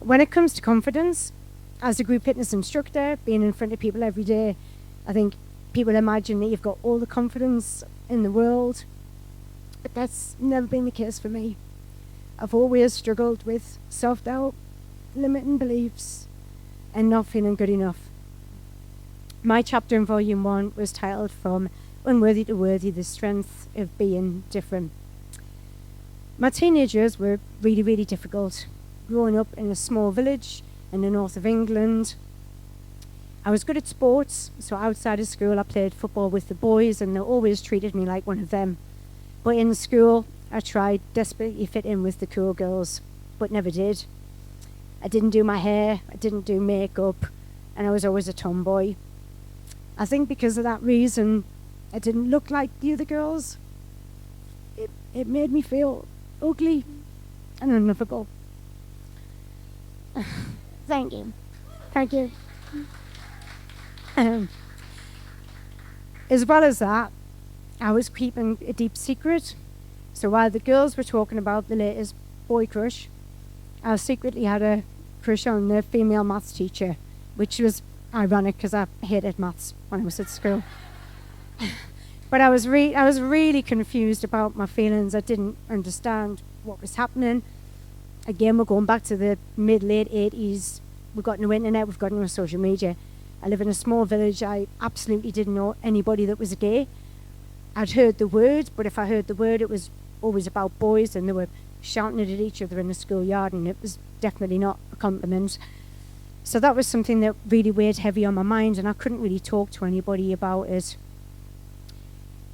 When it comes to confidence, as a group fitness instructor, being in front of people every day, I think people imagine that you've got all the confidence in the world, but that's never been the case for me. I've always struggled with self-doubt, limiting beliefs, and not feeling good enough. My chapter in Volume 1 was titled From Unworthy to Worthy, the Strength of Being Different. My teenage years were really, really difficult. Growing up in a small village in the north of England, I was good at sports, so outside of school I played football with the boys and they always treated me like one of them. But in school, I tried desperately to fit in with the cool girls, but never did. I didn't do my hair, I didn't do makeup, and I was always a tomboy. I think because of that reason, I didn't look like the other girls. It made me feel ugly and unlovable. Thank you. Thank you. As well as that, I was keeping a deep secret. So while the girls were talking about the latest boy crush, I secretly had a crush on the female maths teacher, which was ironic because I hated maths when I was at school. But I was really confused about my feelings. I didn't understand what was happening. Again, we're going back to the mid-late 80s. We've got no internet, we've got no social media. I live in a small village. I absolutely didn't know anybody that was gay. I'd heard the word, but if I heard the word, it was always about boys and they were shouting it at each other in the schoolyard, and it was definitely not a compliment. So that was something that really weighed heavy on my mind, and I couldn't really talk to anybody about it.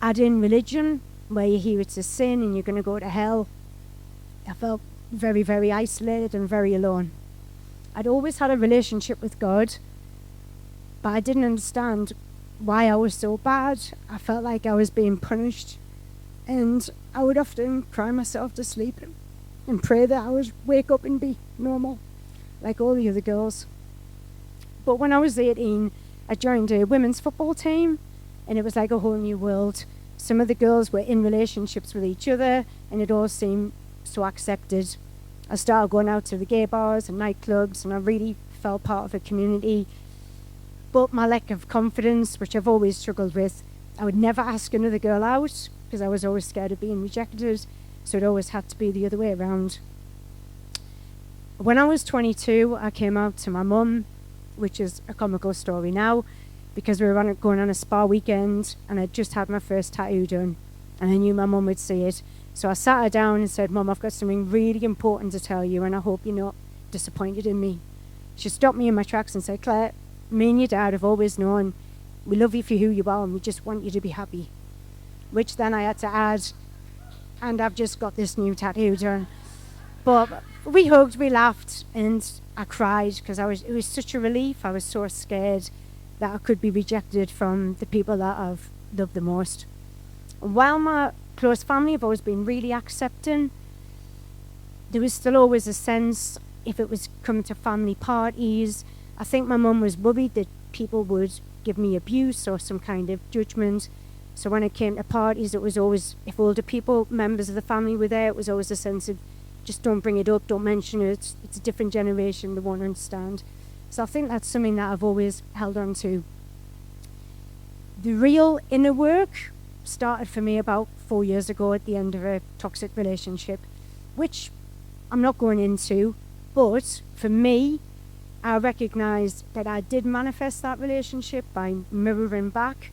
Add in religion, where you hear it's a sin and you're going to go to hell. I felt very, very isolated and very alone. I'd always had a relationship with God, but I didn't understand why I was so bad. I felt like I was being punished, and I would often cry myself to sleep and pray that I would wake up and be normal, like all the other girls. But when I was 18, I joined a women's football team, and it was like a whole new world. Some of the girls were in relationships with each other, and it all seemed so accepted. I started going out to the gay bars and nightclubs, and I really felt part of a community. But my lack of confidence, which I've always struggled with, I would never ask another girl out because I was always scared of being rejected, so it always had to be the other way around. When I was 22, I came out to my mum, which is a comical story now, because we were going on a spa weekend and I'd just had my first tattoo done, and I knew my mum would see it. So I sat her down and said, "Mum, I've got something really important to tell you, and I hope you're not disappointed in me." She stopped me in my tracks and said, "Claire, me and your dad have always known we love you for who you are and we just want you to be happy." Which then I had to add, "and I've just got this new tattoo done." But we hugged, we laughed, and I cried because it was such a relief. I was so scared that I could be rejected from the people that I've loved the most. And while my close family have always been really accepting, there was still always a sense, if it was come to family parties, I think my mum was worried that people would give me abuse or some kind of judgment. So when it came to parties, it was always, if older people, members of the family were there, it was always a sense of, just don't bring it up, don't mention it, it's a different generation, they won't understand. So I think that's something that I've always held on to. The real inner work started for me about 4 years ago at the end of a toxic relationship, which I'm not going into, but for me, I recognised that I did manifest that relationship by mirroring back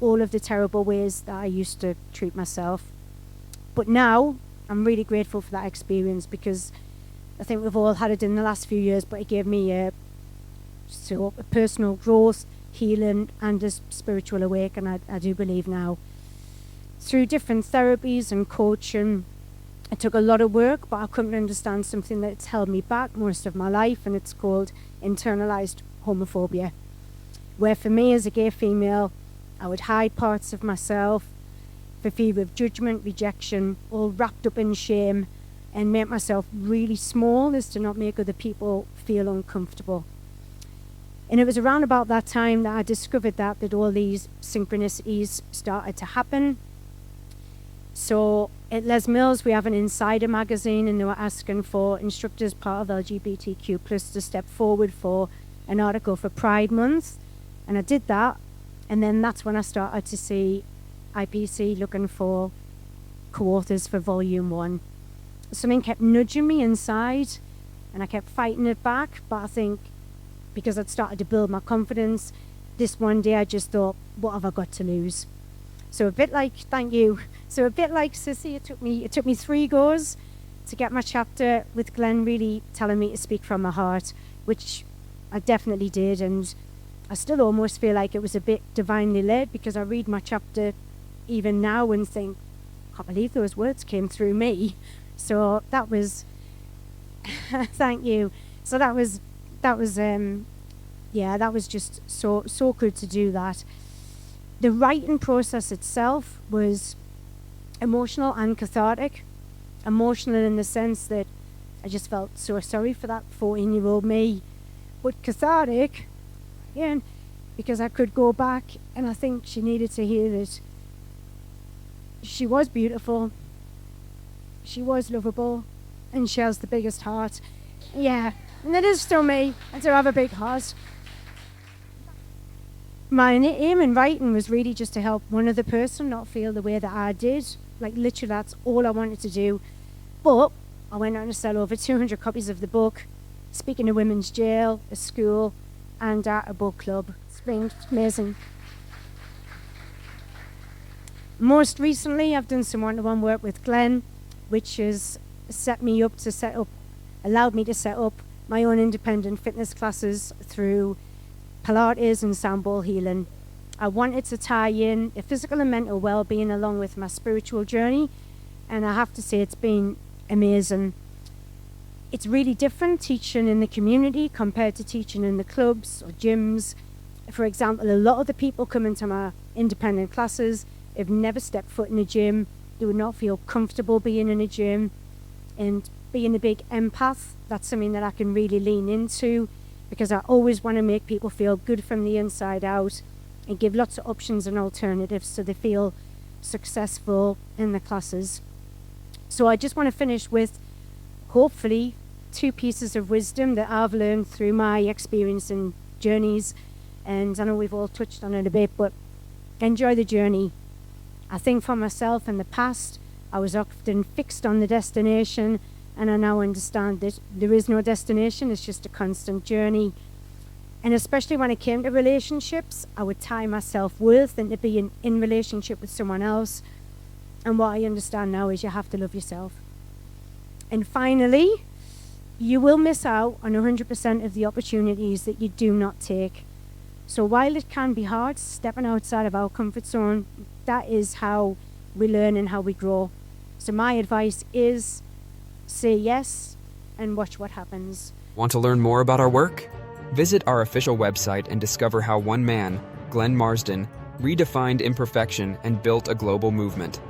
all of the terrible ways that I used to treat myself. But now, I'm really grateful for that experience, because I think we've all had it in the last few years, but it gave me a personal growth, healing, and a spiritual awakening, I do believe now. Through different therapies and coaching, it took a lot of work, but I couldn't understand something that's held me back most of my life, and it's called internalised homophobia, where for me as a gay female, I would hide parts of myself for fear of judgment, rejection, all wrapped up in shame, and make myself really small as to not make other people feel uncomfortable. And it was around about that time that I discovered that all these synchronicities started to happen. So at Les Mills, we have an insider magazine, and they were asking for instructors part of LGBTQ plus to step forward for an article for Pride Month. And I did that. And then that's when I started to see IPC looking for co-authors for volume 1. Something kept nudging me inside, and I kept fighting it back. But I think because I'd started to build my confidence, this one day I just thought, what have I got to lose? So a bit like, thank you. So a bit like Sissy, it took me 3 goes to get my chapter with Glenn really telling me to speak from my heart, which I definitely did. And I still almost feel like it was a bit divinely led, because I read my chapter even now and think, I can't believe those words came through me. So that was, thank you. So that was just so good to do that. The writing process itself was emotional and cathartic. Emotional in the sense that I just felt so sorry for that 14-year-old me, but cathartic, again, because I could go back and I think she needed to hear that she was beautiful, she was lovable, and she has the biggest heart. Yeah, and it is still me, I do have a big heart. My aim in writing was really just to help one other person not feel the way that I did. Like, literally, that's all I wanted to do. But I went on to sell over 200 copies of the book, speaking to women's jail, a school, and at a book club. It's been amazing. Most recently, I've done some one-to-one work with Glenn, which has allowed me to set up my own independent fitness classes through Pilates and sound ball healing. I wanted to tie in the physical and mental well-being along with my spiritual journey, and I have to say it's been amazing. It's really different teaching in the community compared to teaching in the clubs or gyms. For example, a lot of the people coming to my independent classes have never stepped foot in a gym. They would not feel comfortable being in a gym, and being a big empath, that's something that I can really lean into, because I always want to make people feel good from the inside out and give lots of options and alternatives so they feel successful in the classes. So I just want to finish with, hopefully, 2 pieces of wisdom that I've learned through my experience and journeys. And I know we've all touched on it a bit, but enjoy the journey. I think for myself in the past, I was often fixed on the destination, and I now understand that there is no destination, it's just a constant journey. And especially when it came to relationships, I would tie my self-worth into being in relationship with someone else. And what I understand now is you have to love yourself. And finally, you will miss out on 100% of the opportunities that you do not take. So while it can be hard stepping outside of our comfort zone, that is how we learn and how we grow. So my advice is say yes and watch what happens. Want to learn more about our work? Visit our official website and discover how one man, Glenn Marsden, redefined imperfection and built a global movement.